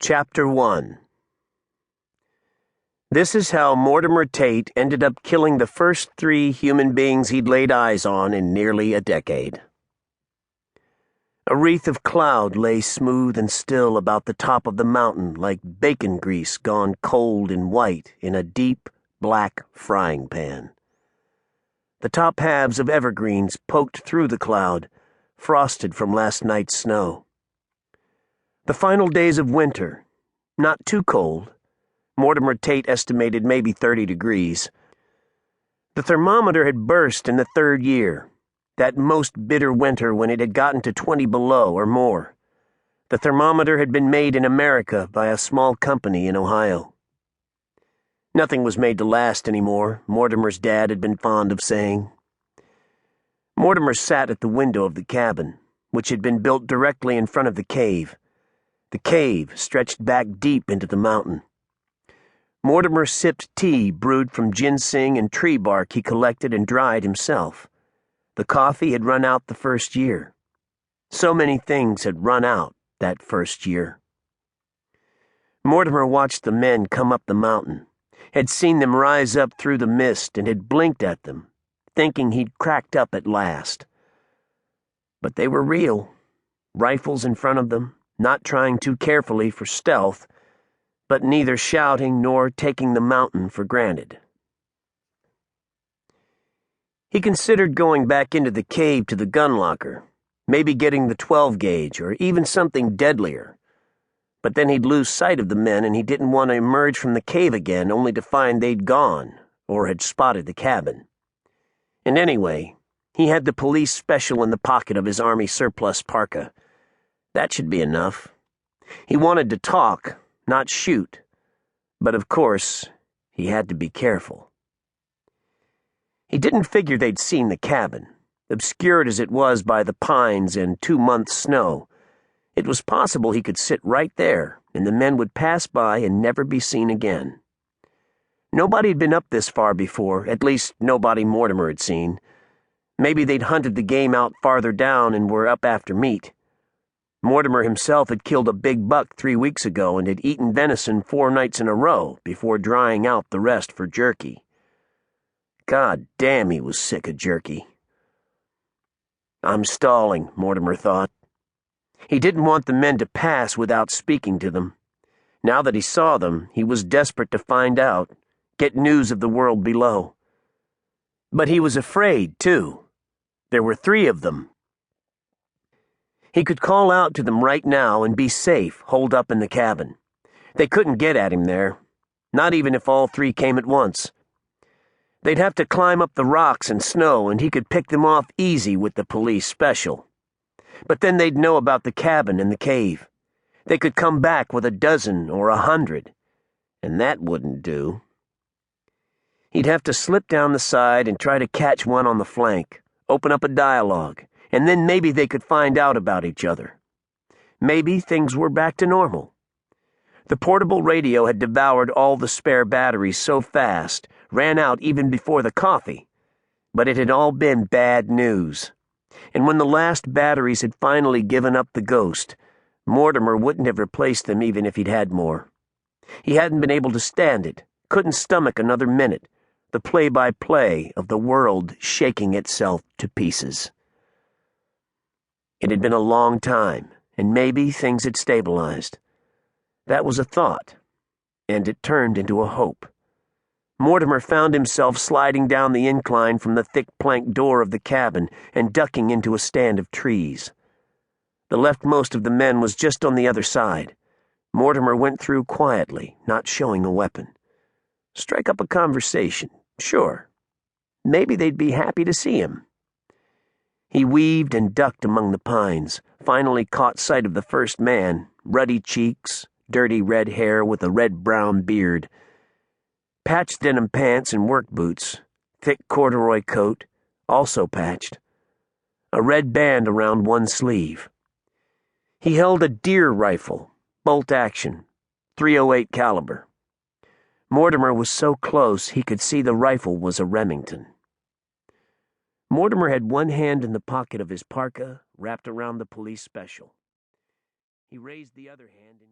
Chapter 1. This is how Mortimer Tate ended up killing the first 3 human beings he'd laid eyes on in nearly a decade. A wreath of cloud lay smooth and still about the top of the mountain like bacon grease gone cold and white in a deep, black frying pan. The top halves of evergreens poked through the cloud, frosted from last night's snow. The final days of winter, not too cold. Mortimer Tate estimated maybe 30 degrees. The thermometer had burst in the 3rd year, that most bitter winter when it had gotten to 20 below or more. The thermometer had been made in America by a small company in Ohio. Nothing was made to last anymore, Mortimer's dad had been fond of saying. Mortimer sat at the window of the cabin, which had been built directly in front of the cave. The cave stretched back deep into the mountain. Mortimer sipped tea brewed from ginseng and tree bark he collected and dried himself. The coffee had run out the first year. So many things had run out that first year. Mortimer watched the men come up the mountain, had seen them rise up through the mist and had blinked at them, thinking he'd cracked up at last. But they were real, rifles in front of them, not trying too carefully for stealth, but neither shouting nor taking the mountain for granted. He considered going back into the cave to the gun locker, maybe getting the 12-gauge or even something deadlier. But then he'd lose sight of the men and he didn't want to emerge from the cave again only to find they'd gone or had spotted the cabin. And anyway, he had the police special in the pocket of his army surplus parka. That should be enough. He wanted to talk, not shoot. But of course, he had to be careful. He didn't figure they'd seen the cabin, obscured as it was by the pines and 2 months' snow. It was possible he could sit right there, and the men would pass by and never be seen again. Nobody had been up this far before, at least nobody Mortimer had seen. Maybe they'd hunted the game out farther down and were up after meat. Mortimer himself had killed a big buck 3 weeks ago and had eaten venison 4 nights in a row before drying out the rest for jerky. God damn, he was sick of jerky. I'm stalling, Mortimer thought. He didn't want the men to pass without speaking to them. Now that he saw them, he was desperate to find out, get news of the world below. But he was afraid, too. There were 3 of them. He could call out to them right now and be safe, holed up in the cabin. They couldn't get at him there, not even if all 3 came at once. They'd have to climb up the rocks and snow, and he could pick them off easy with the police special. But then they'd know about the cabin and the cave. They could come back with 12 or 100, and that wouldn't do. He'd have to slip down the side and try to catch one on the flank, open up a dialogue, and then maybe they could find out about each other. Maybe things were back to normal. The portable radio had devoured all the spare batteries so fast, ran out even before the coffee. But it had all been bad news. And when the last batteries had finally given up the ghost, Mortimer wouldn't have replaced them even if he'd had more. He hadn't been able to stand it, couldn't stomach another minute, the play-by-play of the world shaking itself to pieces. It had been a long time, and maybe things had stabilized. That was a thought, and it turned into a hope. Mortimer found himself sliding down the incline from the thick plank door of the cabin and ducking into a stand of trees. The leftmost of the men was just on the other side. Mortimer went through quietly, not showing a weapon. Strike up a conversation, sure. Maybe they'd be happy to see him. He weaved and ducked among the pines, finally caught sight of the first man, ruddy cheeks, dirty red hair with a red-brown beard. Patched denim pants and work boots, thick corduroy coat, also patched. A red band around one sleeve. He held a deer rifle, bolt action, .308 caliber. Mortimer was so close he could see the rifle was a Remington. Mortimer had one hand in the pocket of his parka, wrapped around the police special. He raised the other hand and